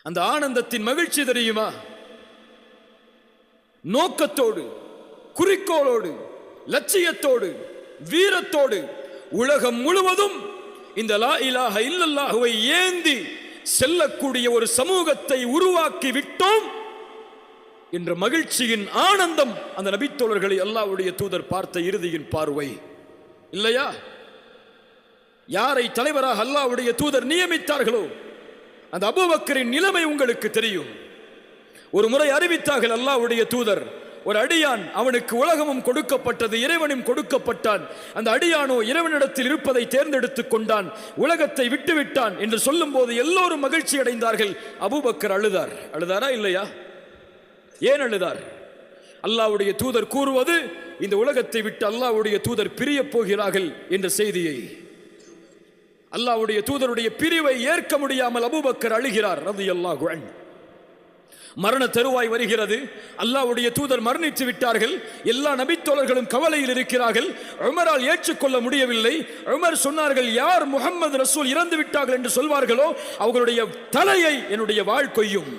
அந்த ஆனந்தத்தின் மகிழ்ச்சி தெரியுமா? நோக்கத்தோடு, குறிக்கோளோடு, லட்சியத்தோடு, வீரத்தோடு உலகம் முழுவதும் இந்த லா இலாஹ இல்லல்லாஹுவை ஏந்தி செல்லக்கூடிய ஒரு சமூகத்தை உருவாக்கி விட்டோம் என்ற மகிழ்ச்சியின் ஆனந்தம் அந்த நபித்தோழர்களை அல்லாஹ்வுடைய தூதர் பார்த்த இறுதியின் பார்வை இல்லையா? யாரை தலைவராக அல்லாஹ்வுடைய தூதர் நியமித்தார்களோ அந்த அபூபக்கரின் நிலைமை உங்களுக்கு தெரியும். ஒரு முறை அறிவித்தார்கள் அல்லாஹ்வுடைய தூதர், ஒரு அடியான், அவனுக்கு உலகமும் கொடுக்கப்பட்டது, இறைவனும் கொடுக்கப்பட்டான். அந்த அடியானோ இறைவனிடத்தில் இருப்பதை தேர்ந்தெடுத்துக் கொண்டான், உலகத்தை விட்டுவிட்டான் என்று சொல்லும் போது எல்லோரும் மகிழ்ச்சி அடைந்தார்கள். அபூபக்கர் அழுதார். அழுதாரா இல்லையா? ஏன் அழுதார்? அல்லாஹ்வுடைய தூதர் கூறுவது, இந்த உலகத்தை விட்டு அல்லாஹ்வுடைய தூதர் பிரிய போகிறார்கள் என்ற செய்தியை. அல்லாஹ்வுடைய தூதருடைய பிரிவை ஏற்க முடியாமல் அபூபக்கர் அழுகிறார் ரலியல்லாஹு அன்ஹு. மரண தருவாய் வருகிறது. அல்லாஹ்வுடைய தூதர் மரணித்து விட்டார்கள். எல்லா நபித்தோழர்களும் கவலையில் இருக்கிறார்கள். உமரால் ஏற்றுக்கொள்ள முடியவில்லை. உமர் சொன்னார்கள், யார் முஹம்மது ரசூல் இறந்து விட்டார்கள் என்று சொல்வார்களோ அவர்களுடைய தலையை என்னுடைய வாள் கொய்யும்.